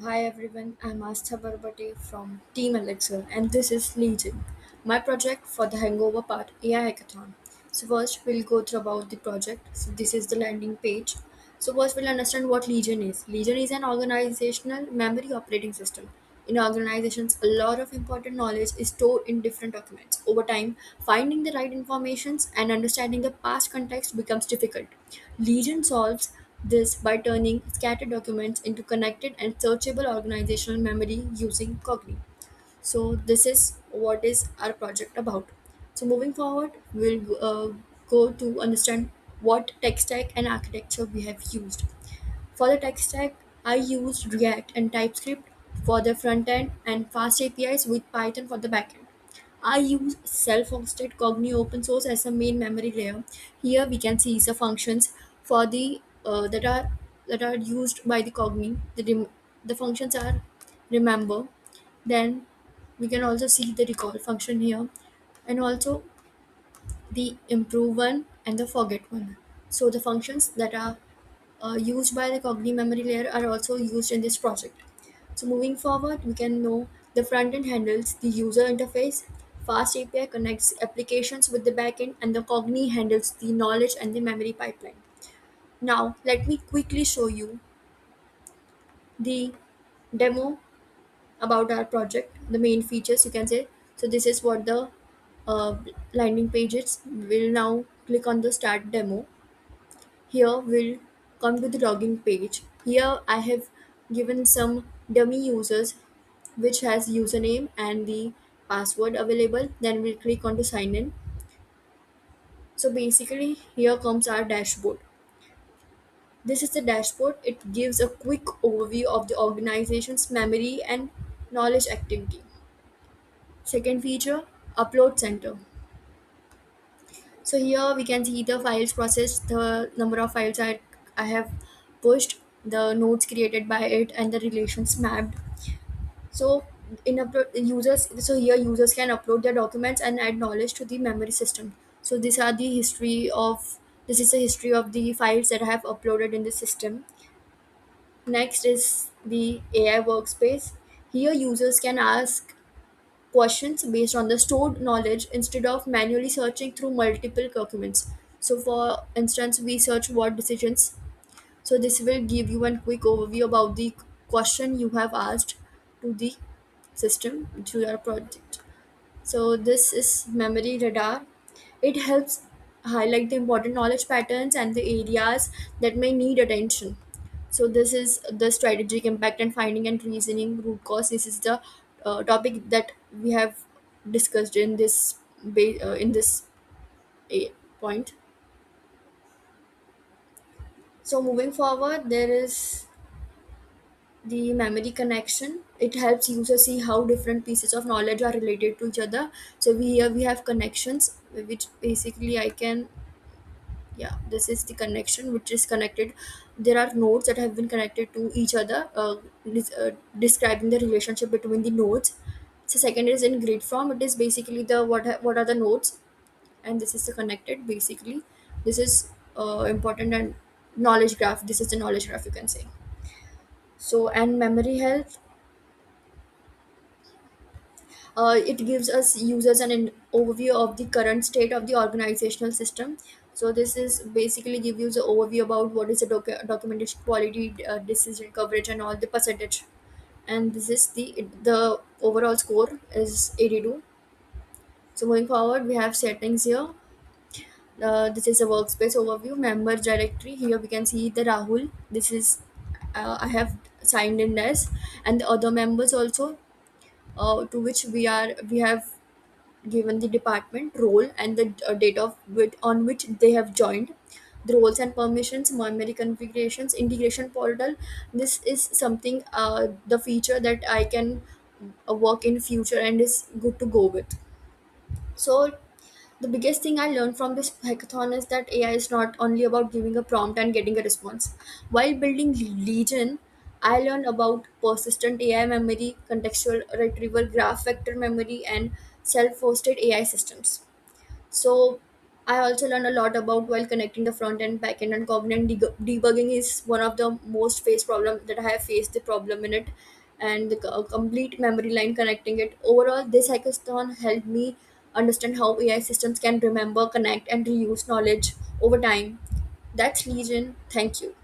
Hi everyone, I'm Astha Barbate from Team Elixir and this is Legion, my project for the Hangover Part AI Hackathon. So first we'll go through about the project. So this is the landing page. So first we'll understand what Legion is. Legion is an organizational memory operating system. In organizations, a lot of important knowledge is stored in different documents. Over time, finding the right informations and understanding the past context becomes difficult. Legion solves this by turning scattered documents into connected and searchable organizational memory using Cogni. So this is what is our project about. So moving forward, we'll go to understand what tech stack and architecture we have used. For the tech stack, I used React and TypeScript for the front end and fast APIs with Python for the backend. I use self-hosted Cogni open source as a main memory layer. Here we can see the functions for the that are used by the Cogni. The functions are remember. Then we can also see the recall function here, and also the improve one and the forget one. So the functions that are used by the Cogni memory layer are also used in this project. So moving forward, we can know the front end handles the user interface, Fast API connects applications with the backend, and the Cogni handles the knowledge and the memory pipeline. Now, let me quickly show you the demo about our project, the main features you can say. So this is what the uh, landing page is. We'll now click on the start demo. Here we'll come to the login page. Here I have given some dummy users which has username and the password available. Then we'll click on to sign in. So basically here comes our dashboard. This is the dashboard. It gives a quick overview of the organization's memory and knowledge activity. Second feature, upload center. So here we can see the files processed, the number of files I have pushed, the nodes created by it, and the relations mapped. So in upload users, so here users can upload their documents and add knowledge to the memory system. So these are the history of this is the history of the files that I have uploaded in the system. Next is the AI workspace. Here users can ask questions based on the stored knowledge instead of manually searching through multiple documents. So for instance, we search what decisions. So this will give you a quick overview about the question you have asked to the system to your project. So this is memory radar. It helps highlight the important knowledge patterns and the areas that may need attention. So this is the strategic impact and finding and reasoning root cause. This is the topic that we have discussed in this in this point. So moving forward, there is the memory connection. It helps users see how different pieces of knowledge are related to each other. So we have connections which basically I can, yeah, this is the connection which is connected. There are nodes that have been connected to each other, describing the relationship between the nodes. So second is in grid form. It is basically the what are the nodes, and this is the connected basically. This is important, and knowledge graph, this is the knowledge graph you can say. So and memory health, it gives us users an overview of the current state of the organizational system. So this is basically give you the overview about what is the documentation quality, decision coverage, and all the percentage. And this is the overall score is 82. So moving forward, we have settings here. This is a workspace overview, members directory. Here we can see the Rahul. This is I have signed in as, and the other members also, to which we have given the department role and the date of on which they have joined, the roles and permissions, memory configurations, integration portal. This is something, the feature that I can work in future and is good to go with. So the biggest thing I learned from this hackathon is that AI is not only about giving a prompt and getting a response. While building Legion, I learned about persistent AI memory, contextual retrieval, graph vector memory, and self hosted AI systems. So, I also learned a lot about while connecting the front end, back end, and cognate debugging is one of the most faced problem that I have faced the problem in it, and the complete memory line connecting it. Overall, this hackathon helped me understand how AI systems can remember, connect, and reuse knowledge over time. That's Legion. Thank you.